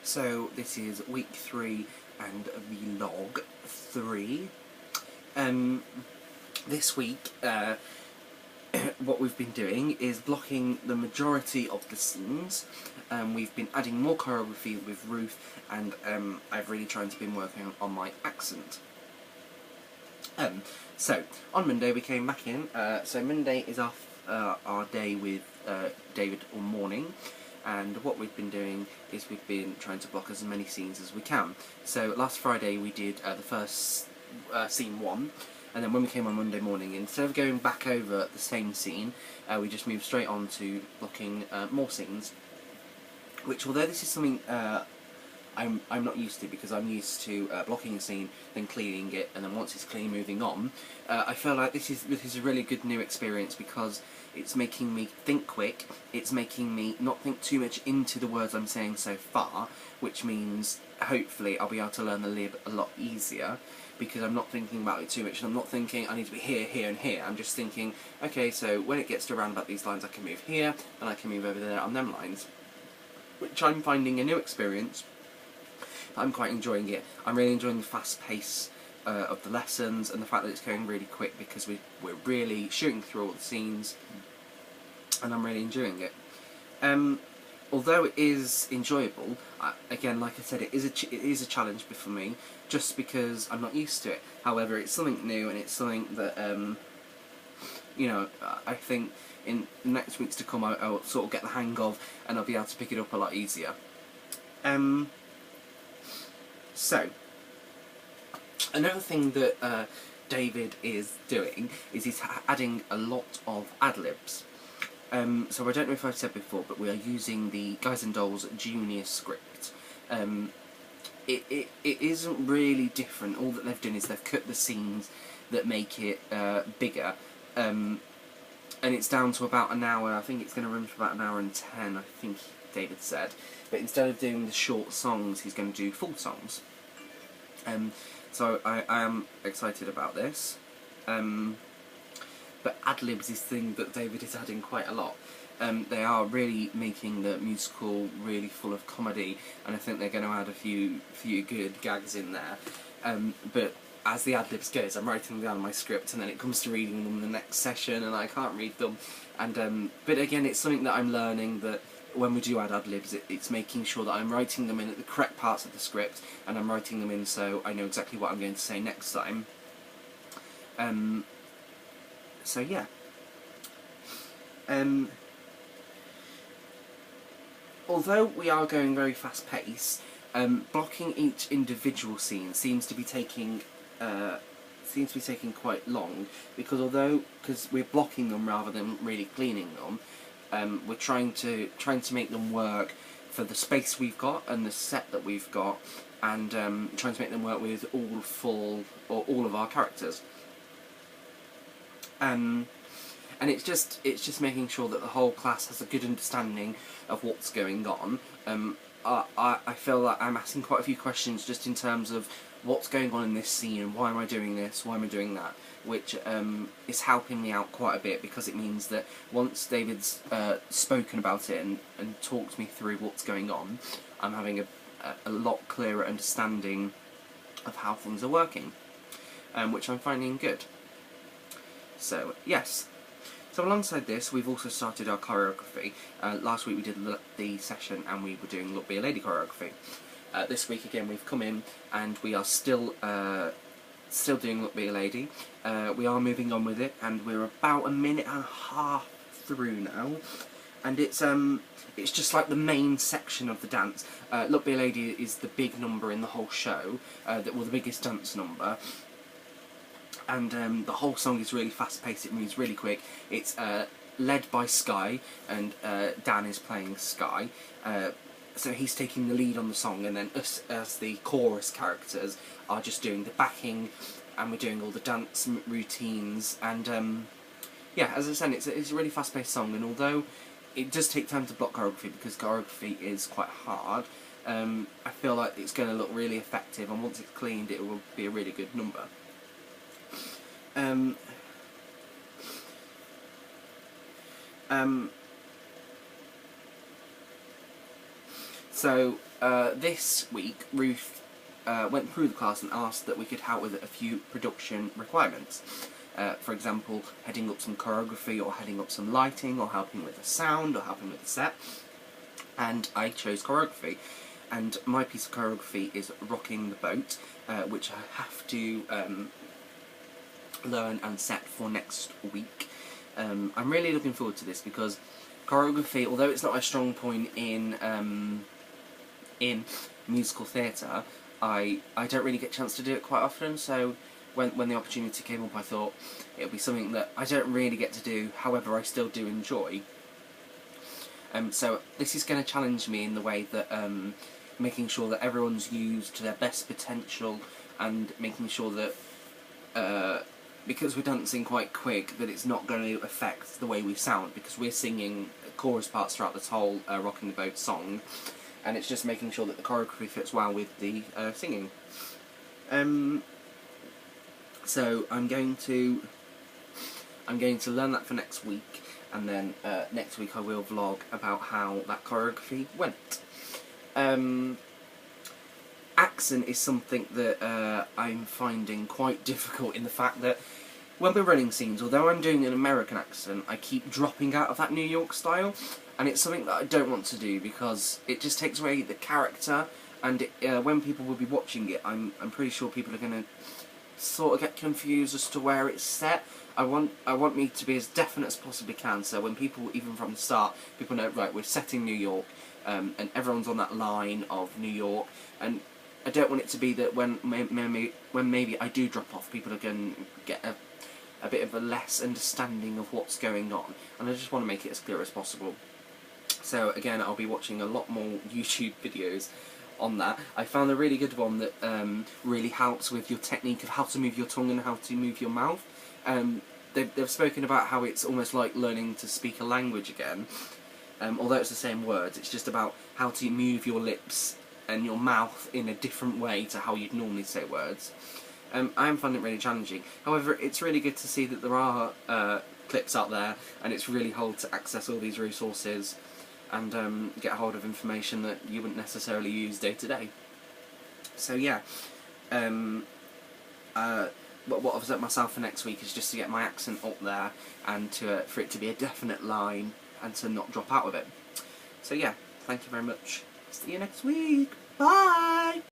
So this is week 3 and vlog 3. This week, what we've been doing is blocking the majority of the scenes. We've been adding more choreography with Ruth, and I've really tried to been working on my accent. So on Monday we came back in. So Monday is our day with David all morning. And what we've been doing is we've been trying to block as many scenes as we can. So last Friday we did the first scene 1, and then when we came on Monday morning, instead of going back over the same scene, we just moved straight on to blocking more scenes. Which, although this is something I'm not used to, because I'm used to blocking a scene, then cleaning it, and then once it's clean, moving on. I feel like this is a really good new experience because it's making me think quick. It's making me not think too much into the words I'm saying so far, which means hopefully I'll be able to learn the lib a lot easier because I'm not thinking about it too much. And I'm not thinking I need to be here, here, and here. I'm just thinking, okay, so when it gets to around about these lines, I can move here and I can move over there on them lines, which I'm finding a new experience. I'm quite enjoying it. I'm really enjoying the fast pace of the lessons and the fact that it's going really quick because we're really shooting through all the scenes, and I'm really enjoying it. Although it is enjoyable, again, like I said, it is a challenge for me just because I'm not used to it. However, it's something new and it's something that you know, I think in the next weeks to come I'll sort of get the hang of, and I'll be able to pick it up a lot easier. So, another thing that David is doing is he's adding a lot of ad-libs. So I don't know if I've said before, but we are using the Guys and Dolls Junior script. It isn't really different. All that they've done is they've cut the scenes that make it bigger. And it's down to about an hour. I think it's going to run for about an hour and 10, I think David said. But instead of doing the short songs, he's going to do full songs. So I am excited about this. But ad-libs is the thing that David is adding quite a lot. They are really making the musical really full of comedy, and I think they're going to add a few good gags in there. But as the ad-libs goes, I'm writing down my script, and then it comes to reading them in the next session, and I can't read them. And but again, it's something that I'm learning, that when we do add ad-libs, it's making sure that I'm writing them in at the correct parts of the script, and I'm writing them in so I know exactly what I'm going to say next time. So yeah. Although we are going very fast paced, blocking each individual scene seems to be taking quite long, because we're blocking them rather than really cleaning them. We're trying to make them work for the space we've got and the set that we've got, and trying to make them work with all of our characters. And it's just making sure that the whole class has a good understanding of what's going on. I feel like I'm asking quite a few questions just in terms of what's going on in this scene, and why am I doing this, why am I doing that, which is helping me out quite a bit, because it means that once David's spoken about it and talked me through what's going on, I'm having a lot clearer understanding of how things are working, which I'm finding good. So, yes. So alongside this, we've also started our choreography. Last week we did the session and we were doing Look Be a Lady choreography. This week again we've come in and we are still doing Look Be a Lady. We are moving on with it, and we're about a minute and a half through now. And it's just like the main section of the dance. Look Be a Lady is the big number in the whole show, the biggest dance number. And the whole song is really fast-paced, it moves really quick. It's led by Sky, and Dan is playing Sky. So he's taking the lead on the song, and then us, as the chorus characters, are just doing the backing, and we're doing all the dance routines. And yeah, as I said, it's a really fast-paced song, and although it does take time to block choreography, because choreography is quite hard, I feel like it's going to look really effective, and once it's cleaned, it will be a really good number. So this week, Ruth went through the class and asked that we could help with a few production requirements. For example, heading up some choreography, or heading up some lighting, or helping with the sound, or helping with the set. And I chose choreography. And my piece of choreography is Rocking the Boat, which I have to learn and set for next week. I'm really looking forward to this because choreography, although it's not a strong point in musical theatre, I don't really get a chance to do it quite often, so when the opportunity came up I thought it would be something that I don't really get to do, however I still do enjoy. So this is going to challenge me in the way that making sure that everyone's used to their best potential, and making sure that because we're dancing quite quick, that it's not going to affect the way we sound, because we're singing chorus parts throughout this whole Rocking the Boat song, and it's just making sure that the choreography fits well with the singing. So I'm going to learn that for next week, and then next week I will vlog about how that choreography went. Accent is something that I'm finding quite difficult, in the fact that when we're running scenes, although I'm doing an American accent, I keep dropping out of that New York style, and it's something that I don't want to do because it just takes away the character, and when people will be watching it, I'm pretty sure people are going to sort of get confused as to where it's set. I want me to be as definite as possibly can, so when people, even from the start, people know, right, we're setting New York, and everyone's on that line of New York, and I don't want it to be that when maybe I do drop off, people are going to get a bit of a less understanding of what's going on, and I just want to make it as clear as possible. So again, I'll be watching a lot more YouTube videos on that. I found a really good one that really helps with your technique of how to move your tongue and how to move your mouth. They've spoken about how it's almost like learning to speak a language again. Although it's the same words, it's just about how to move your lips and your mouth in a different way to how you'd normally say words. I am finding it really challenging. However, it's really good to see that there are clips out there, and it's really hard to access all these resources and get a hold of information that you wouldn't necessarily use day to day. So yeah, what I've set myself for next week is just to get my accent up there, and for it to be a definite line, and to not drop out of it. So yeah, thank you very much. See you next week. Bye!